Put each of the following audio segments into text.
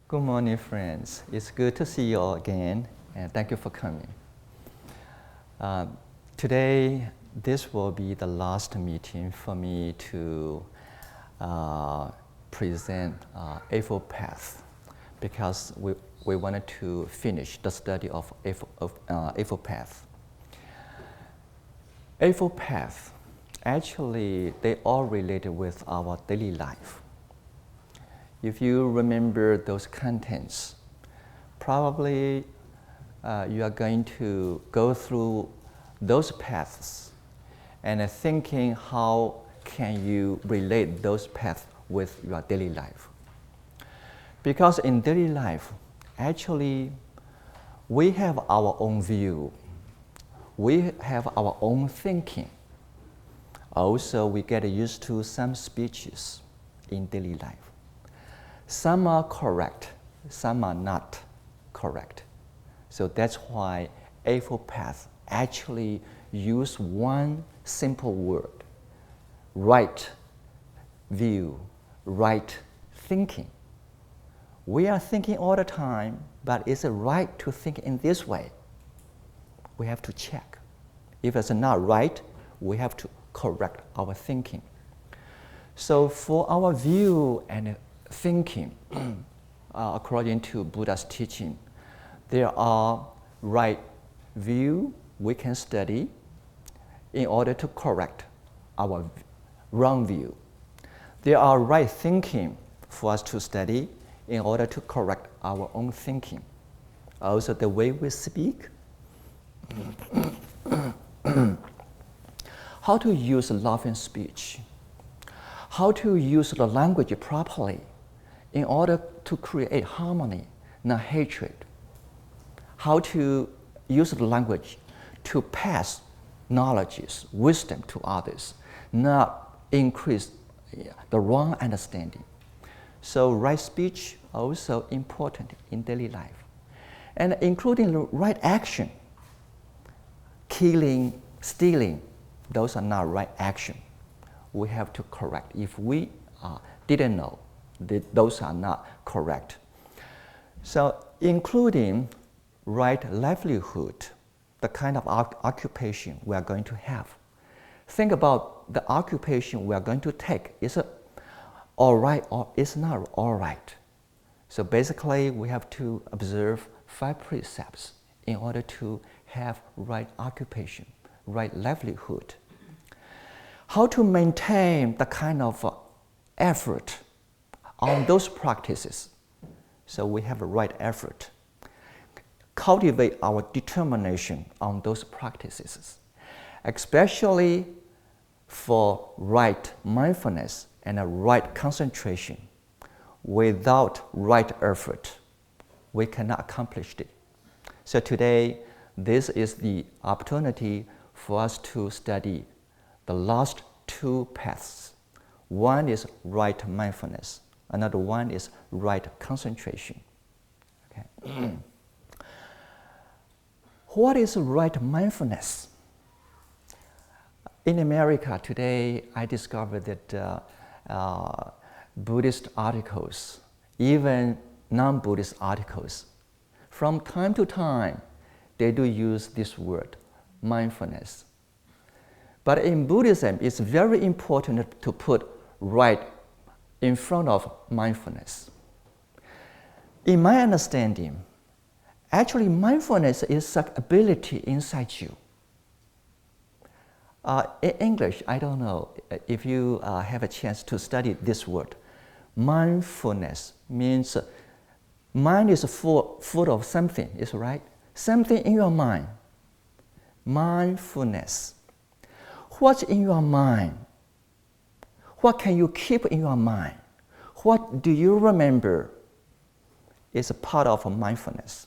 Good morning, friends. It's good to see you all again, and thank you for coming. Today, this will be the last meeting for me to present Eightfold Path, because we wanted to finish the study of Eightfold Path. Eightfold Path, actually, they all related with our daily life. If you remember those contents, probably you are going to go through those paths and thinking how can you relate those paths with your daily life. Because in daily life, actually, we have our own view. We have our own thinking. Also, we get used to some speeches in daily life. Some are correct, some are not correct. So that's why Eightfold Path actually use one simple word: right view, right thinking. We are thinking all the time, but is it right to think in this way? We have to check. If it's not right, we have to correct our thinking. So for our view and thinking, according to Buddha's teaching, there are right view we can study in order to correct our wrong view. There are right thinking for us to study in order to correct our own thinking. Also, the way we speak, how to use love in speech, how to use the language properly in order to create harmony, not hatred. How to use the language to pass knowledge, wisdom to others, not increase the wrong understanding. So right speech also important in daily life. And including the right action. Killing, stealing, those are not right action. We have to correct. If we didn't know, those are not correct. So including right livelihood, the kind of occupation we are going to have. Think about the occupation we are going to take. Is it all right or is not all right? So basically, we have to observe 5 precepts in order to have right occupation, right livelihood. How to maintain the kind of effort on those practices. So we have a right effort. Cultivate our determination on those practices, especially for right mindfulness and a right concentration. Without right effort, we cannot accomplish it. So today, this is the opportunity for us to study the last 2 paths. One is right mindfulness. Another one is right concentration. Okay. What is right mindfulness? In America today, I discovered that Buddhist articles, even non-Buddhist articles, from time to time, they do use this word, mindfulness. But in Buddhism, it's very important to put right in front of mindfulness. In my understanding, actually mindfulness is an ability inside you. In English, I don't know if you have a chance to study this word. Mindfulness means mind is full of something, is right? Something in your mind. Mindfulness. What's in your mind? What can you keep in your mind? What do you remember is a part of mindfulness.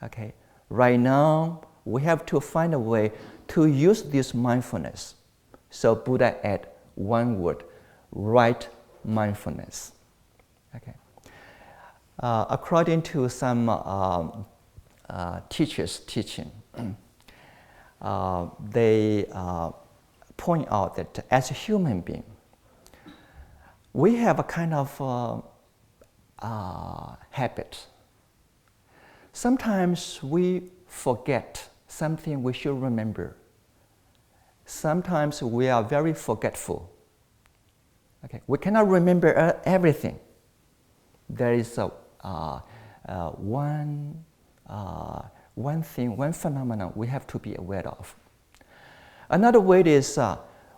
Okay? Right now, we have to find a way to use this mindfulness. So Buddha add one word, right mindfulness. Okay? According to some teachers' teaching, they point out that as a human being, we have a kind of habit. Sometimes we forget something we should remember. Sometimes we are very forgetful. Okay, we cannot remember everything. There is one phenomenon we have to be aware of. Another way is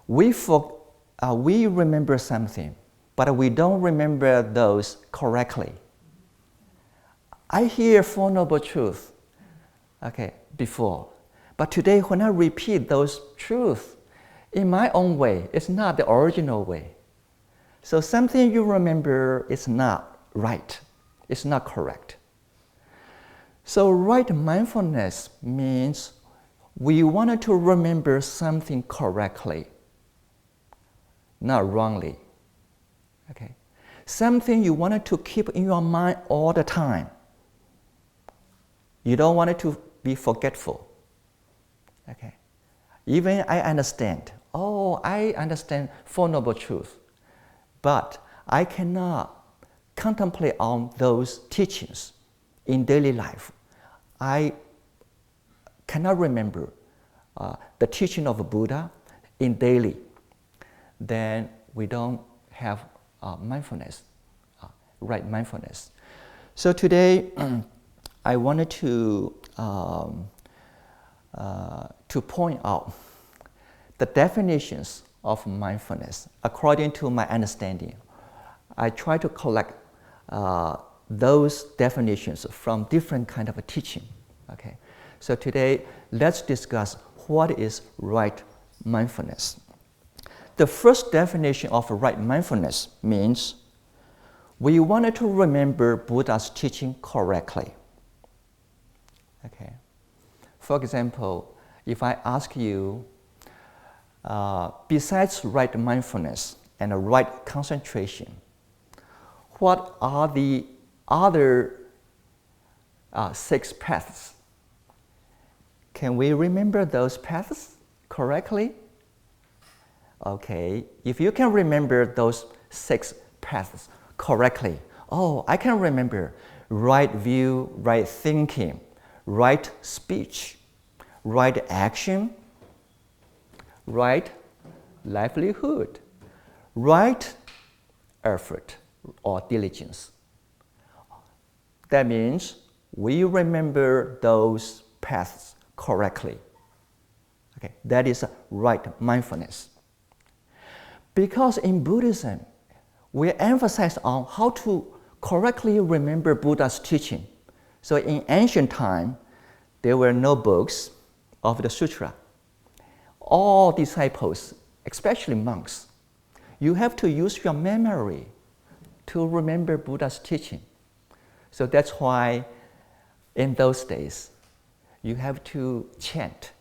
we remember something, but we don't remember those correctly. I hear Four Noble Truths before, but today when I repeat those truths in my own way, it's not the original way. So something you remember is not right, it's not correct. So right mindfulness means we wanted to remember something correctly, not wrongly. Okay? Something you wanted to keep in your mind all the time. You don't want it to be forgetful. Okay? Even I understand. I understand Four Noble Truths, but I cannot contemplate on those teachings in daily life. I cannot remember the teaching of Buddha in daily. Then we don't have mindfulness, right mindfulness. So today, I wanted to point out the definitions of mindfulness according to my understanding. I try to collect those definitions from different kind of teaching. Okay, so today let's discuss what is right mindfulness. The first definition of right mindfulness means we wanted to remember Buddha's teaching correctly. Okay. For example, if I ask you, besides right mindfulness and right concentration, what are the other 6 paths? Can we remember those paths correctly? Okay, if you can remember those 6 paths correctly, I can remember right view, right thinking, right speech, right action, right livelihood, right effort or diligence. That means we remember those paths correctly. Okay, that is right mindfulness. Because in Buddhism, we emphasize on how to correctly remember Buddha's teaching. So in ancient time, there were no books of the sutra. All disciples, especially monks, you have to use your memory to remember Buddha's teaching. So that's why in those days, you have to chant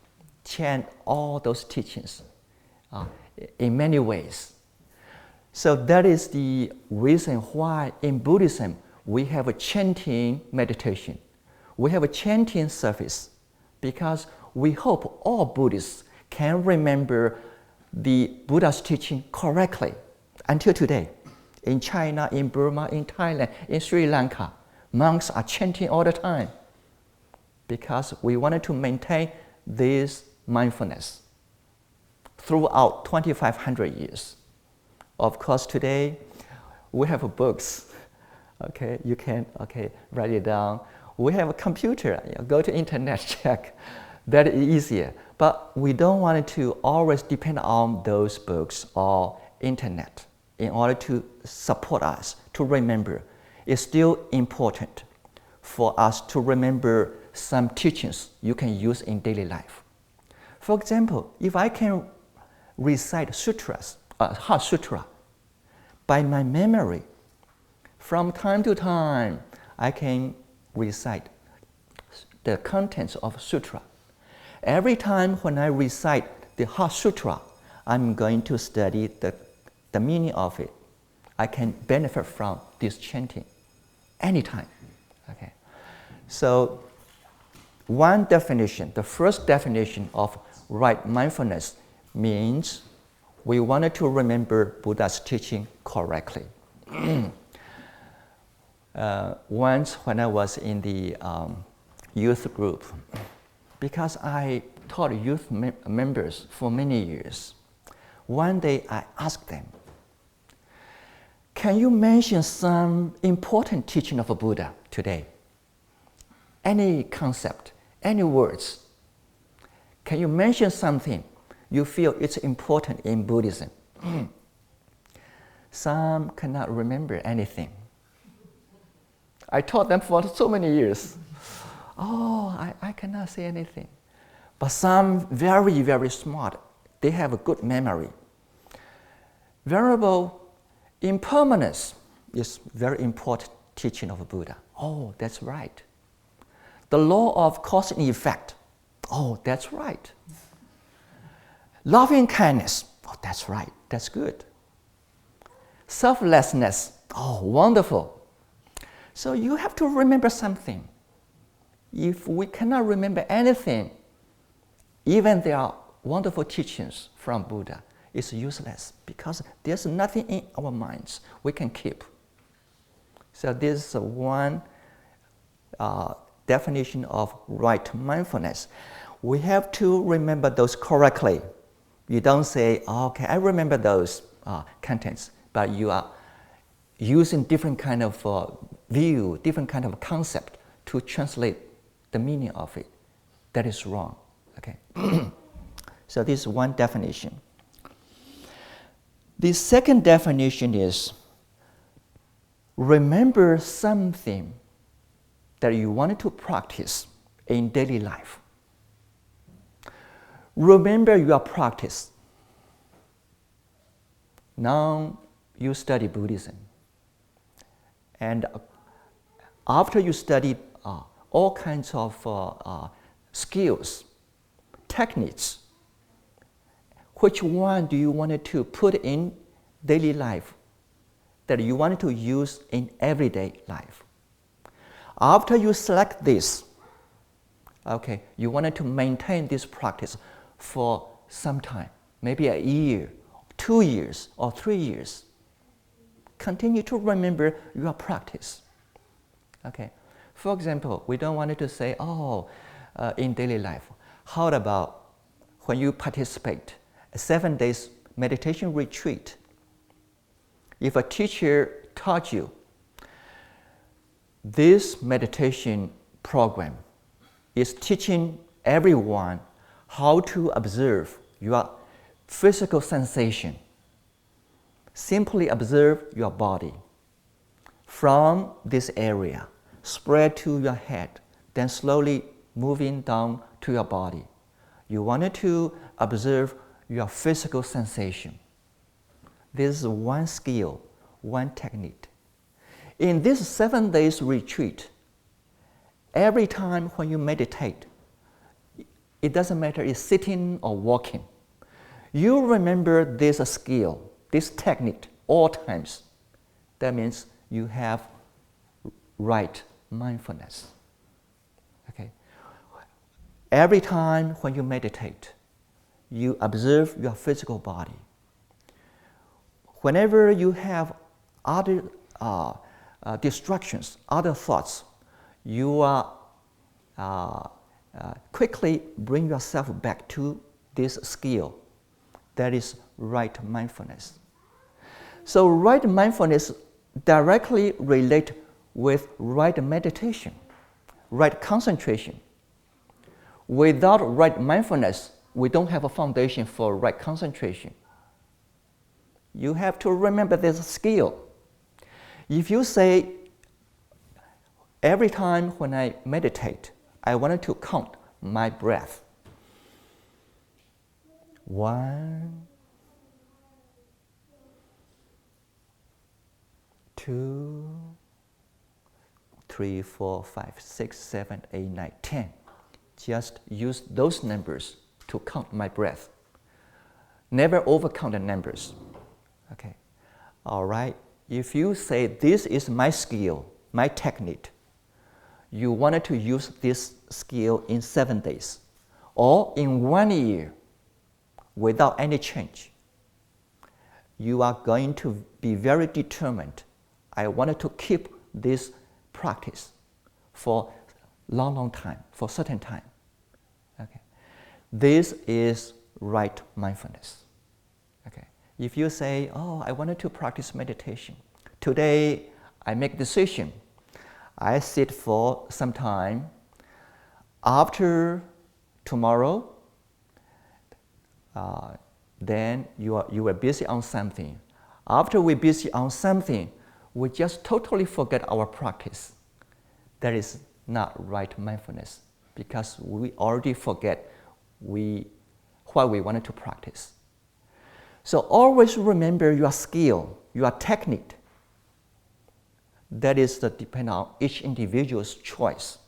all those teachings in many ways. So that is the reason why in Buddhism we have a chanting meditation. We have a chanting service because we hope all Buddhists can remember the Buddha's teaching correctly until today. In China, in Burma, in Thailand, in Sri Lanka, monks are chanting all the time because we wanted to maintain this mindfulness throughout 2,500 years. Of course, today we have books. Okay, you can write it down. We have a computer. Go to internet, check. That is easier. But we don't want to always depend on those books or internet in order to support us to remember. It's still important for us to remember some teachings you can use in daily life. For example, if I can recite sutras, Heart Sutra, by my memory, from time to time, I can recite the contents of sutra. Every time when I recite the Heart Sutra, I'm going to study the meaning of it. I can benefit from this chanting anytime. Okay. So one definition, the first definition of right mindfulness means we wanted to remember Buddha's teaching correctly. Once when I was in the youth group, because I taught youth members for many years, one day I asked them, can you mention some important teaching of a Buddha today? Any concept, any words? Can you mention something you feel it's important in Buddhism? Some cannot remember anything. I taught them for so many years. Oh, I cannot say anything. But some very, very smart, they have a good memory. Venerable impermanence is very important teaching of Buddha. Oh, that's right. The law of cause and effect. Oh, that's right. Loving kindness. Oh, that's right. That's good. Selflessness. Oh, wonderful. So you have to remember something. If we cannot remember anything, even there are wonderful teachings from Buddha, it's useless because there's nothing in our minds we can keep. So this is one definition of right mindfulness. We have to remember those correctly. You don't say, oh, okay, I remember those contents, but you are using different kind of view, different kind of concept to translate the meaning of it. That is wrong. Okay. So this is one definition. The second definition is remember something that you wanted to practice in daily life. Remember your practice. Now you study Buddhism. And after you study all kinds of skills, techniques, which one do you want to put in daily life that you wanted to use in everyday life? After you select this, okay, you wanted to maintain this practice for some time, maybe a year, 2 years, or 3 years. Continue to remember your practice. Okay. For example, we don't want to say, in daily life, how about when you participate a 7 days meditation retreat? If a teacher taught you this meditation program is teaching everyone how to observe your physical sensation. Simply observe your body from this area, spread to your head, then slowly moving down to your body. You wanted to observe your physical sensation. This is one skill, one technique. In this 7 days retreat, every time when you meditate, it doesn't matter if sitting or walking, you remember this skill, this technique all times. That means you have right mindfulness. Okay. Every time when you meditate, you observe your physical body. Whenever you have other distractions, other thoughts, you quickly bring yourself back to this skill. That is right mindfulness. So right mindfulness directly relate with right meditation, right concentration. Without right mindfulness, we don't have a foundation for right concentration. You have to remember this skill. If you say, every time when I meditate, I wanted to count my breath. 1, 2, 3, 4, 5, 6, 7, 8, 9, 10. Just use those numbers to count my breath. Never overcount the numbers. Okay. All right. If you say this is my skill, my technique, you wanted to use this skill in 7 days or in 1 year without any change, you are going to be very determined. I wanted to keep this practice for long time, for certain time. Okay. This is right mindfulness. Okay. If you say, oh, I wanted to practice meditation. Today, I make decision. I sit for some time. After tomorrow, then you are busy on something. After we're busy on something, we just totally forget our practice. That is not right mindfulness, because we already forget what we wanted to practice. So always remember your skill, your technique. That is depend on each individual's choice.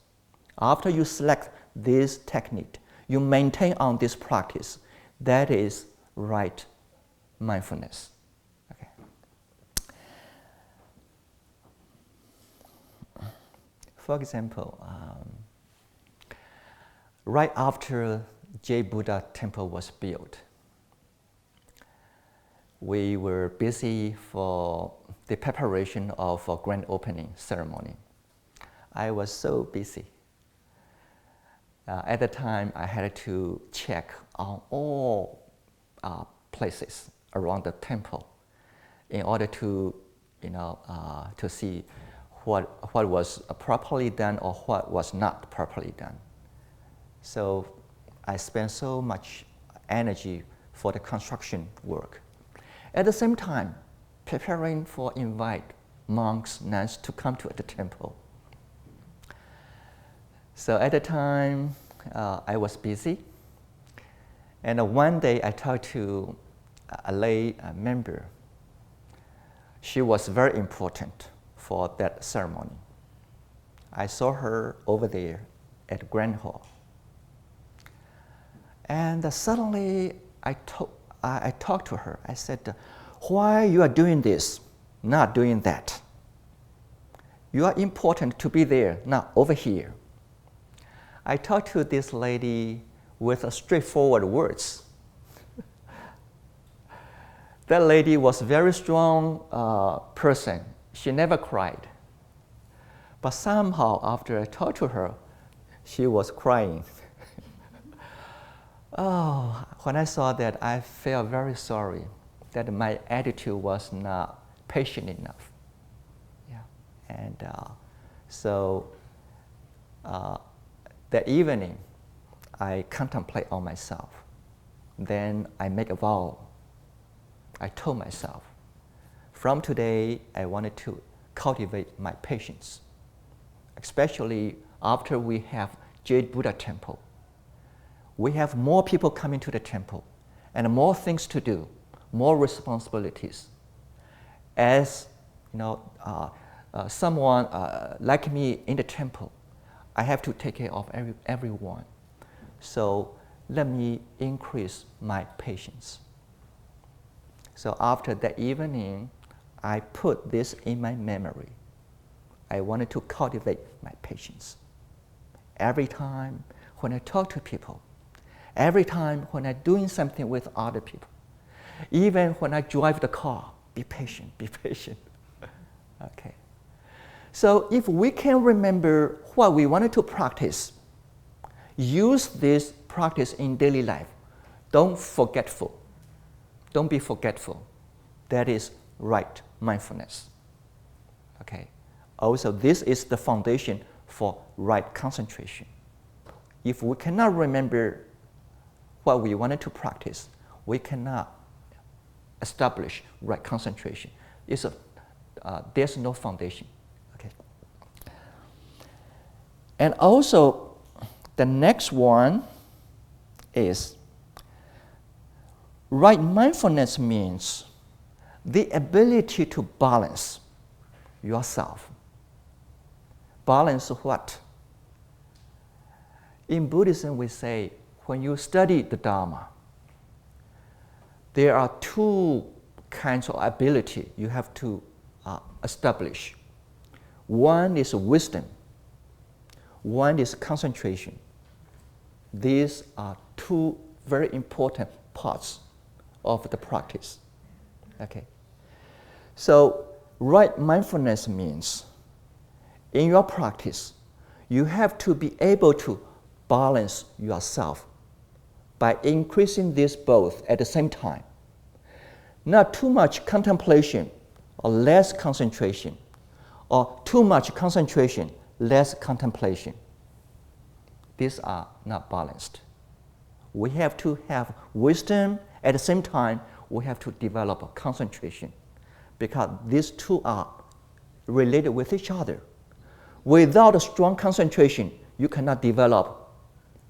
After you select this technique, you maintain on this practice. That is right mindfulness. Okay. For example, right after Jade Buddha temple was built, we were busy for the preparation of a grand opening ceremony. I was so busy. At the time, I had to check on all places around the temple in order to, to see what was properly done or what was not properly done. So I spent so much energy for the construction work. At the same time, preparing for invite monks, nuns to come to the temple. So at the time, I was busy. And one day I talked to a lay member. She was very important for that ceremony. I saw her over there at Grand Hall. And suddenly I talked to her. I said, why you are doing this, not doing that? You are important to be there, not over here. I talked to this lady with straightforward words. That lady was a very strong person. She never cried. But somehow after I talked to her, she was crying. Oh, when I saw that, I felt very sorry that my attitude was not patient enough. Yeah. And so that evening, I contemplate on myself. Then I make a vow. I told myself, from today, I wanted to cultivate my patience, especially after we have Jade Buddha temple. We have more people coming to the temple and more things to do, more responsibilities. As someone like me in the temple, I have to take care of everyone. So let me increase my patience. So after that evening, I put this in my memory. I wanted to cultivate my patience. Every time when I talk to people, every time when I'm doing something with other people, even when I drive the car, be patient, be patient. Okay. So if we can remember what we wanted to practice, use this practice in daily life. Don't forgetful. Don't be forgetful. That is right mindfulness. Okay. Also, this is the foundation for right concentration. If we cannot remember what we wanted to practice, we cannot establish right concentration. There's no foundation. Okay. And also, the next one is right mindfulness means the ability to balance yourself. Balance what? In Buddhism, we say, when you study the Dharma, there are two kinds of ability you have to establish. One is wisdom. One is concentration. These are two very important parts of the practice. Okay. So right mindfulness means in your practice, you have to be able to balance yourself by increasing this both at the same time. Not too much contemplation or less concentration, or too much concentration, less contemplation. These are not balanced. We have to have wisdom. At the same time, we have to develop a concentration, because these two are related with each other. Without a strong concentration, you cannot develop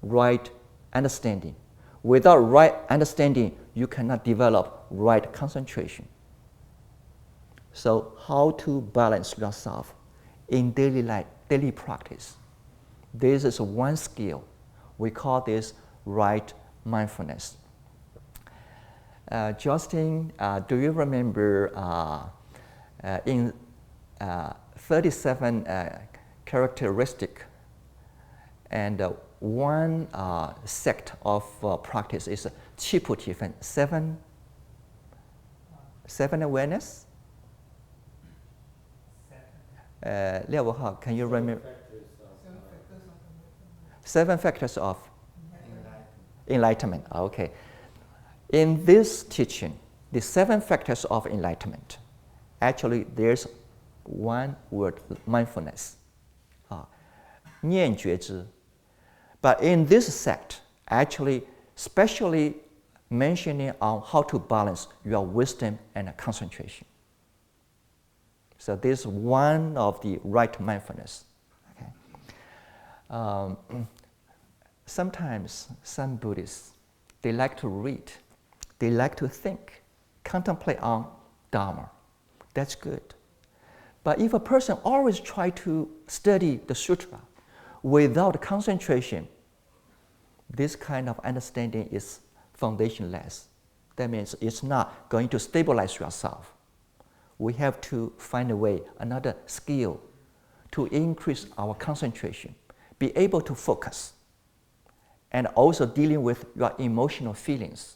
right understanding. Without right understanding, you cannot develop right concentration. So how to balance yourself in daily life, daily practice? This is one skill. We call this right mindfulness. Justin, do you remember in 37 characteristic, and one sect of practice is Qi seven awareness? 6号, can you remember? 7 factors of enlightenment. Okay. In this teaching, the 7 factors of enlightenment, actually there's one word, mindfulness, 念觉知. But in this sect, actually, especially mentioning on how to balance your wisdom and concentration. So this is one of the right mindfulness. Okay. Sometimes some Buddhists, they like to read, they like to think, contemplate on Dharma. That's good. But if a person always try to study the sutra without concentration, this kind of understanding is foundationless. That means it's not going to stabilize yourself. We have to find a way, another skill, to increase our concentration, be able to focus, and also dealing with your emotional feelings.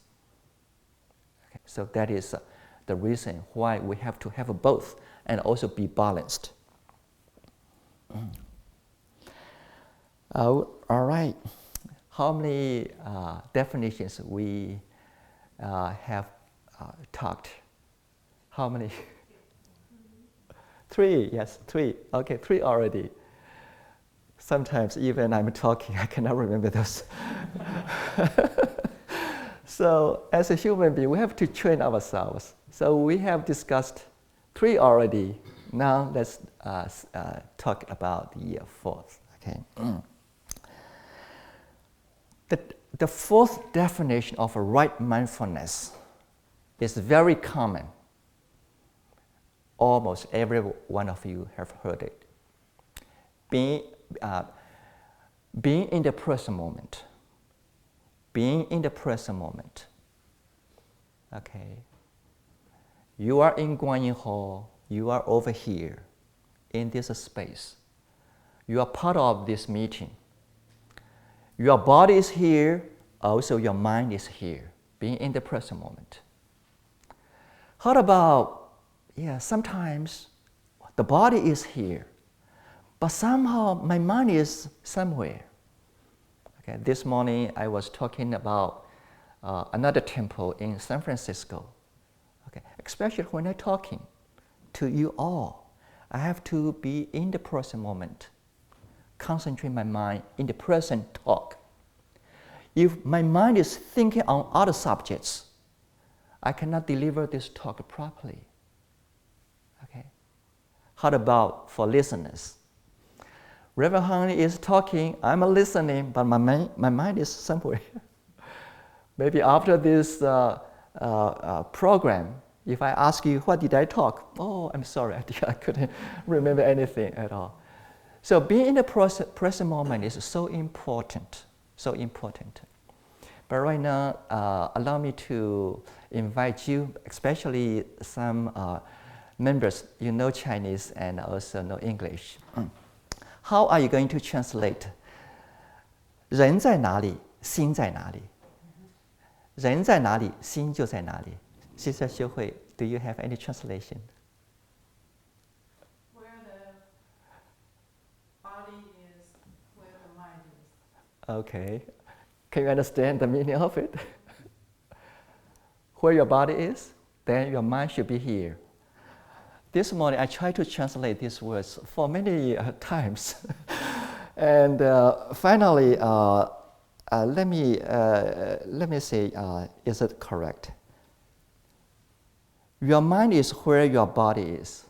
Okay, so that is the reason why we have to have both and also be balanced. All right. How many definitions we have talked? How many? 3, yes, 3. Okay, 3 already. Sometimes even I'm talking, I cannot remember those. So as a human being, we have to train ourselves. So we have discussed 3 already. Now let's talk about the 4th. Okay. The 4th definition of a right mindfulness is very common. Almost every one of you have heard it. Being in the present moment. Being in the present moment. Okay. You are in Guanyin Hall. You are over here in this space. You are part of this meeting. Your body is here, also your mind is here, being in the present moment. How about, sometimes the body is here, but somehow my mind is somewhere. Okay, this morning I was talking about another temple in San Francisco. Okay, especially when I'm talking to you all, I have to be in the present moment. Concentrate my mind in the present talk. If my mind is thinking on other subjects, I cannot deliver this talk properly. Okay. How about for listeners? Reverend Han is talking, I'm listening, but my mind is somewhere. Maybe after this program, if I ask you, what did I talk? Oh, I'm sorry, I couldn't remember anything at all. So being in the present moment is so important, so important. But right now, allow me to invite you, especially some members, you know Chinese and also know English. How are you going to translate 人在哪里，心在哪里？人在哪里，心就在哪里。Sister Xiu Hui, do you have any translation? Okay. Can you understand the meaning of it? Where your body is, then your mind should be here. This morning, I tried to translate these words for many times. And finally, let me say, is it correct? Your mind is where your body is.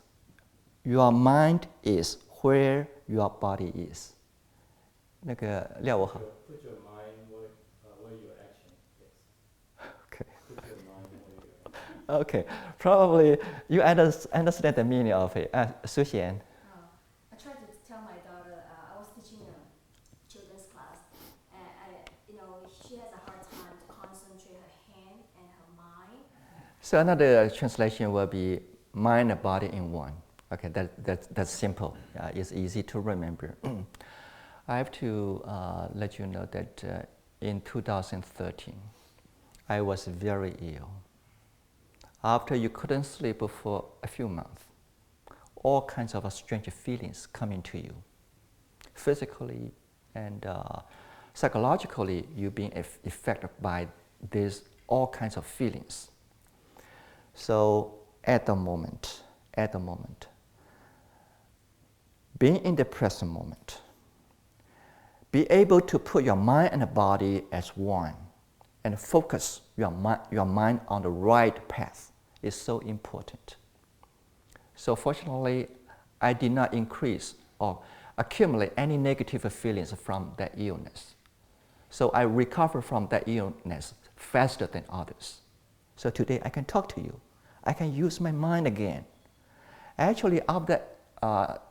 Your mind is where your body is. 那个廖我好。Put your mind where your action is. Okay. Put your mind where your action. Okay. Probably you understand the meaning of it. Su Xian. I tried to tell my daughter. I was teaching a children's class, and she has a hard time to concentrate her hand and her mind. So another translation will be mind and body in one. Okay, that's simple. It's easy to remember. I have to let you know that in 2013, I was very ill. After you couldn't sleep for a few months, all kinds of strange feelings coming to you. Physically and psychologically, you're being affected by these all kinds of feelings. So at the moment, being in the present moment, be able to put your mind and body as one and focus your mind on the right path is so important. So fortunately, I did not increase or accumulate any negative feelings from that illness. So I recovered from that illness faster than others. So today I can talk to you. I can use my mind again. Actually, after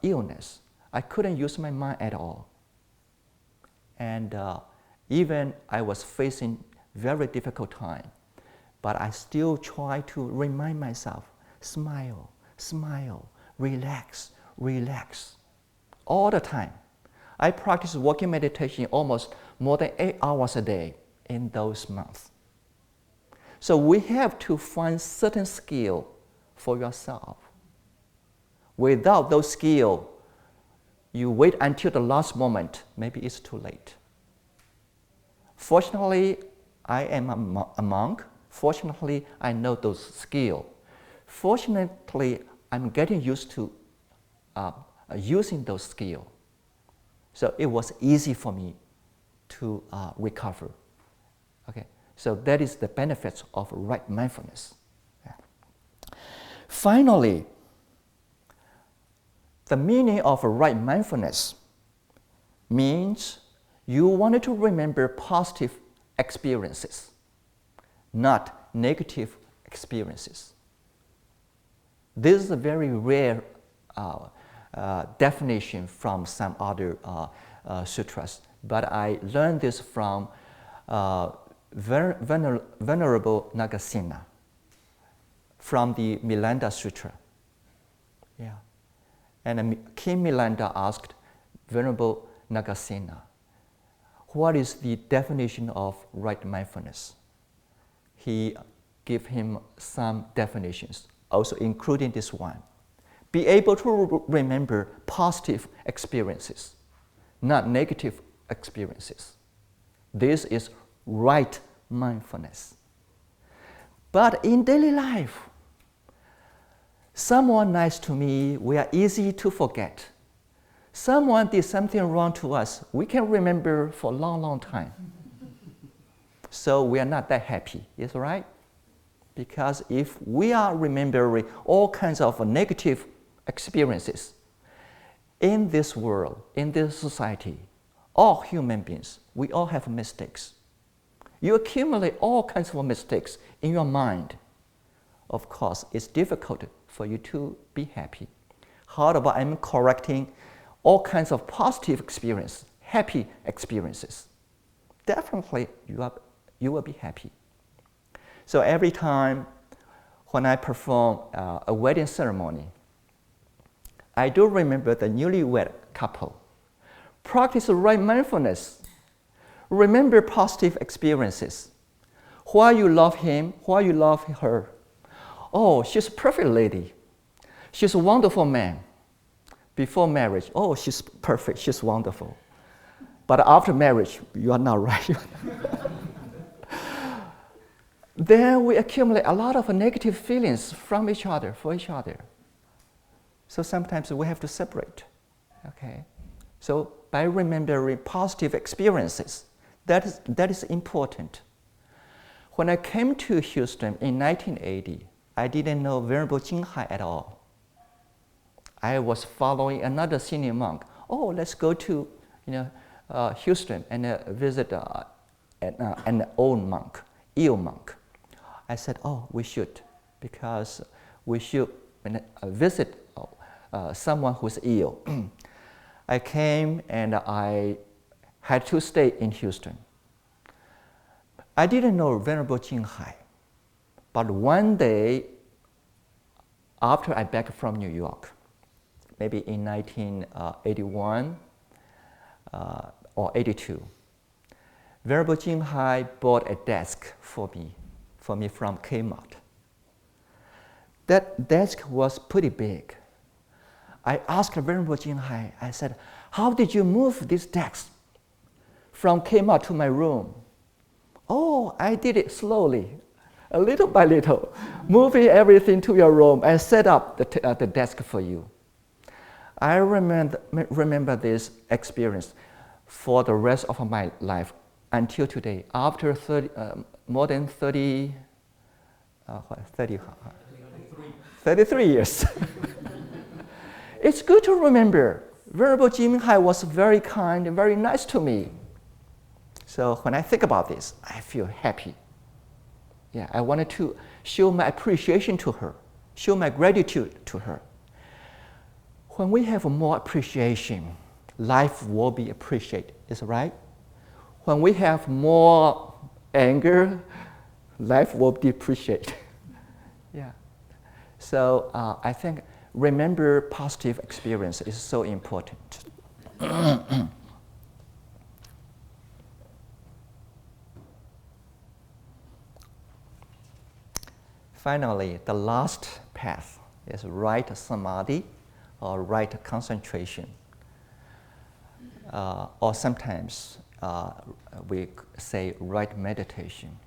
illness, I couldn't use my mind at all. And even I was facing very difficult time, but I still try to remind myself, smile, smile, relax, relax, all the time. I practice walking meditation almost more than 8 hours a day in those months. So we have to find certain skill for yourself. Without those skills, you wait until the last moment, maybe it's too late. Fortunately, I am a monk. Fortunately, I know those skills. Fortunately, I'm getting used to using those skills. So it was easy for me to recover. Okay, so that is the benefits of right mindfulness. Yeah. Finally, the meaning of right mindfulness means you wanted to remember positive experiences, not negative experiences. This is a very rare definition from some other sutras, but I learned this from Venerable Nagasena from the Milanda Sutra. Yeah. And King Milanda asked Venerable Nagasena, what is the definition of right mindfulness? He gave him some definitions, also including this one. Be able to remember positive experiences, not negative experiences. This is right mindfulness. But in daily life, someone nice to me, we are easy to forget. Someone did something wrong to us, we can remember for a long, long time. So we are not that happy, is that right? Because if we are remembering all kinds of negative experiences in this world, in this society, all human beings, we all have mistakes. You accumulate all kinds of mistakes in your mind. Of course, it's difficult for you to be happy. How about I'm correcting all kinds of positive experiences, happy experiences? Definitely, you will be happy. So every time when I perform a wedding ceremony, I do remember the newlywed couple. Practice right mindfulness. Remember positive experiences. Why you love him, why you love her. Oh, she's a perfect lady. She's a wonderful man. Before marriage, oh, she's perfect, she's wonderful. But after marriage, you are not right. Then we accumulate a lot of negative feelings from each other, for each other. So sometimes we have to separate, okay? So by remembering positive experiences, that is important. When I came to Houston in 1980, I didn't know Venerable Jinghai at all. I was following another senior monk. Oh, let's go to Houston and visit an old monk, ill monk. I said, oh, we should, because we should visit someone who's ill. I came and I had to stay in Houston. I didn't know Venerable Jinghai, but one day after I back from New York, maybe in 1981 or 82, Venerable Jinghai bought a desk for me from Kmart. That desk was pretty big. I asked Venerable Jinghai, I said, how did you move this desk from Kmart to my room? Oh, I did it slowly, a little by little, moving everything to your room and set up the desk for you. I remember this experience for the rest of my life until today, after more than 33 years. It's good to remember. Venerable Jinghai was very kind and very nice to me. So when I think about this, I feel happy. Yeah, I wanted to show my appreciation to her, show my gratitude to her. When we have more appreciation, life will be appreciated, is that right? When we have more anger, life will depreciate. Yeah. So I think remember positive experience is so important. Finally, the last path is right samadhi or right concentration. Or sometimes we say right meditation.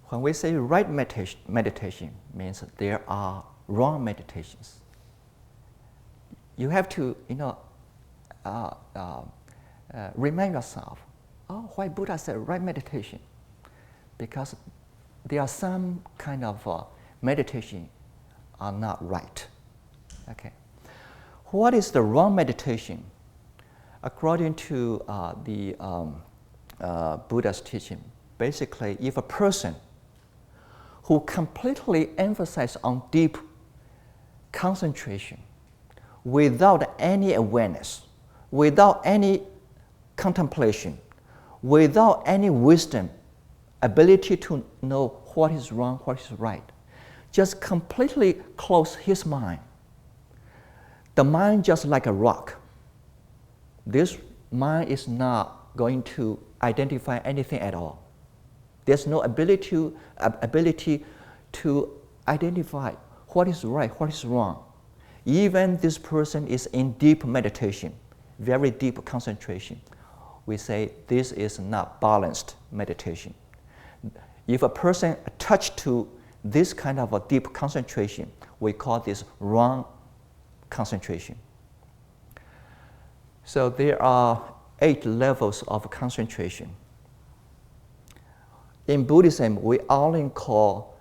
When we say right meditation means there are wrong meditations. You have to, remind yourself, oh, why Buddha said right meditation? Because there are some kind of meditation are not right. Okay. What is the wrong meditation? According to the Buddha's teaching, basically, if a person who completely emphasizes on deep concentration without any awareness, without any contemplation, without any wisdom, ability to know what is wrong, what is right, just completely close his mind. The mind just like a rock. This mind is not going to identify anything at all. There's no ability to identify what is right, what is wrong. Even this person is in deep meditation, very deep concentration. We say this is not balanced meditation. If a person attached to this kind of a deep concentration, we call this wrong concentration. So there are 8 levels of concentration. In Buddhism, we only call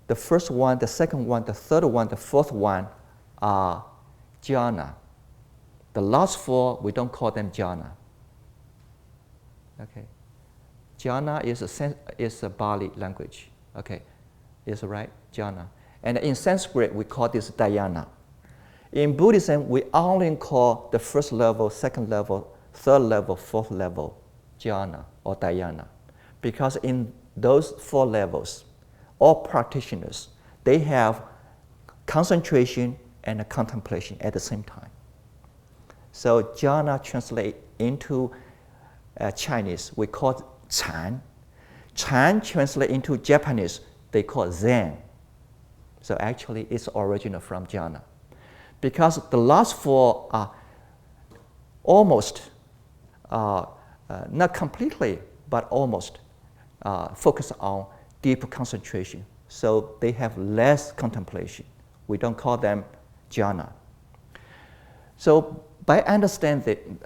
the first one, the second one, the third one, the fourth one are jhana. The last 4, we don't call them jhana. Okay. Jhana is a Bali language. Okay, is right? Jhana. And in Sanskrit, we call this dhyana. In Buddhism, we only call the first level, second level, third level, fourth level jhana or dhyana. Because in those 4 levels, all practitioners, they have concentration and contemplation at the same time. So jhana translates into Chinese, we call it Chan. Chan translates into Japanese, they call Zen. So actually, it's original from jhana. Because the last 4 are almost not completely, but almost focus on deep concentration. So they have less contemplation. We don't call them jhana. So by understanding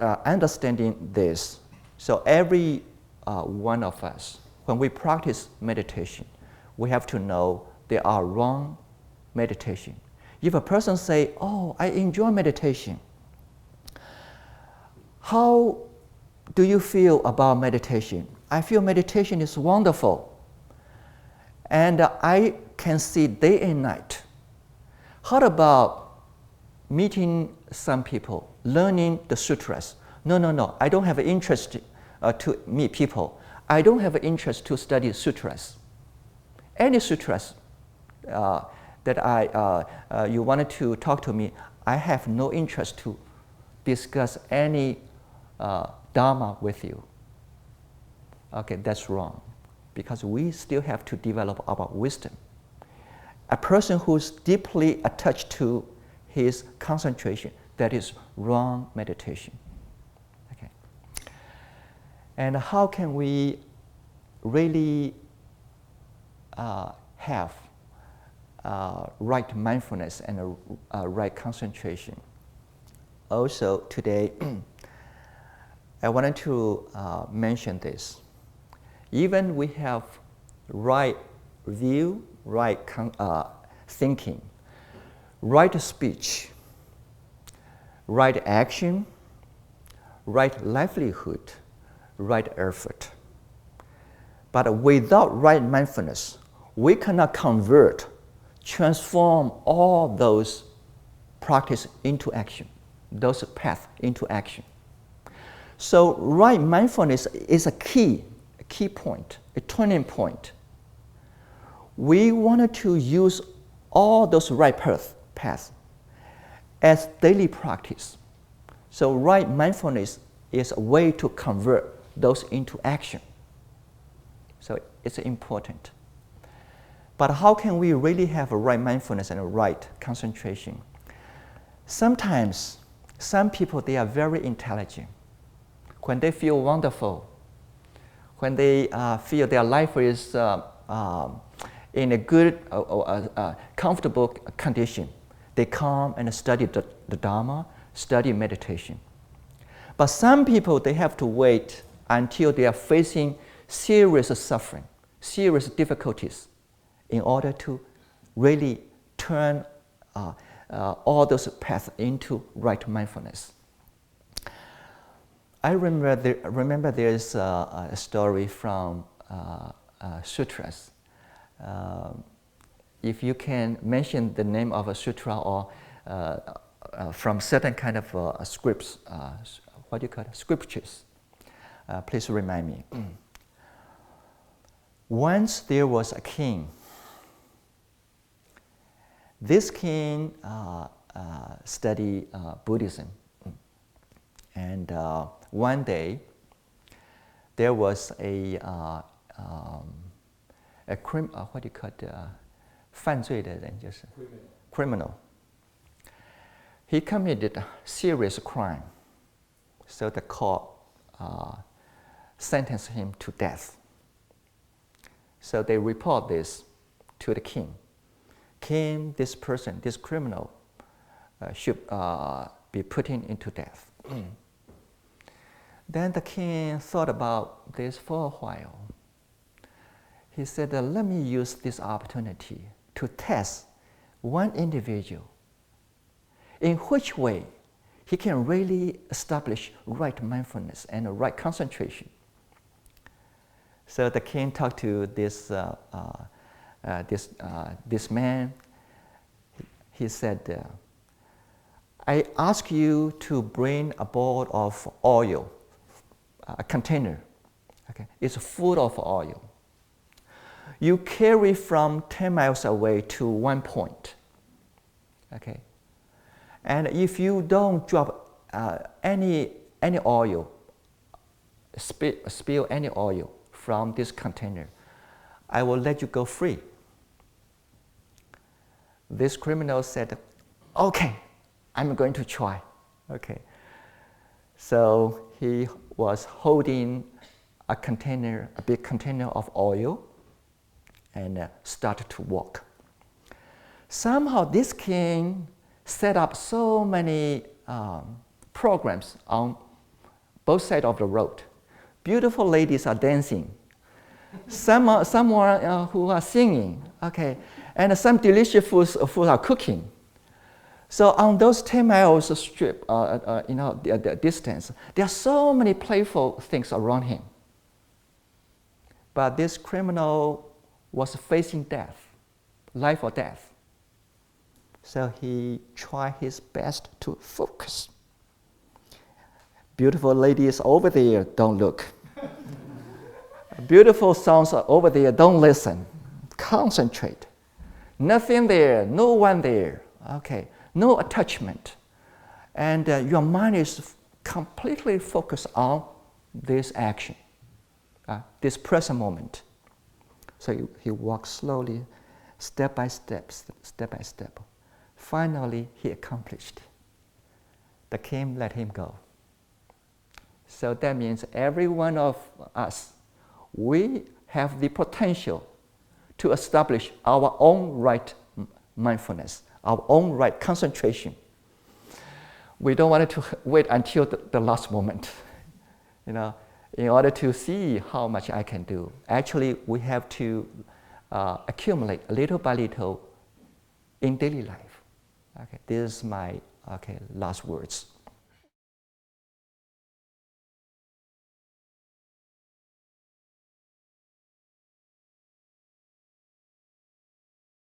this, so every one of us, when we practice meditation, we have to know there are wrong meditation. If a person say, "Oh, I enjoy meditation," how do you feel about meditation? I feel meditation is wonderful, and I can see day and night. How about meeting some people, learning the sutras? No, I don't have an interest to meet people. I don't have an interest to study sutras. Any sutras that you wanted to talk to me, I have no interest to discuss any Dharma with you. Okay, that's wrong, because we still have to develop our wisdom. A person who's deeply attached to his concentration, that is wrong meditation. Okay. And how can we really have right mindfulness and right concentration? Also today, I wanted to mention this. Even we have right view, right thinking, right speech, right action, right livelihood, right effort. But without right mindfulness, we cannot convert, transform all those practice into action, those paths into action. So right mindfulness is a key point, a turning point. We wanted to use all those right paths as daily practice. So right mindfulness is a way to convert those into action. So it's important. But how can we really have a right mindfulness and a right concentration? Sometimes, some people, they are very intelligent. When they feel wonderful, when they feel their life is in a good, comfortable condition, they come and study the Dharma, study meditation. But some people, they have to wait until they are facing serious suffering, serious difficulties, in order to really turn all those paths into right mindfulness. I remember there is a story from sutras. If you can mention the name of a sutra or from certain kind of scripts, what do you call it? Scriptures, please remind me. Once there was a king. This king studied Buddhism, and one day there was a what do you call it? 犯罪的人就是 criminal. He committed a serious crime, so the court sentenced him to death. So they report this to the king. King, this person, this criminal, should be put into death. Then the king thought about this for a while. He said, let me use this opportunity to test one individual in which way he can really establish right mindfulness and a right concentration. So the king talked to this man. He said, I ask you to bring a bowl of oil, a container. Okay? It's full of oil. You carry from 10 miles away to one point. Okay? And if you don't drop any oil, spill any oil from this container, I will let you go free. This criminal said, okay, I'm going to try. Okay. So he was holding a container, a big container of oil, and started to walk. Somehow this king set up so many programs on both sides of the road. Beautiful ladies are dancing. Someone who are singing, okay, and some delicious food are cooking. So on those 10 miles strip, the distance, there are so many playful things around him. But this criminal was facing death, life or death. So he tried his best to focus. Beautiful ladies over there, don't look. Beautiful songs are over there, don't listen. Concentrate. Nothing there, no one there. Okay, no attachment. And your mind is completely focused on this action, this present moment. So he walks slowly, step by step, step by step. Finally, he accomplished. The king let him go. So that means every one of us, we have the potential to establish our own right mindfulness, our own right concentration. We don't want to wait until the last moment, in order to see how much I can do. Actually, we have to accumulate little by little in daily life. Okay, this is my last words.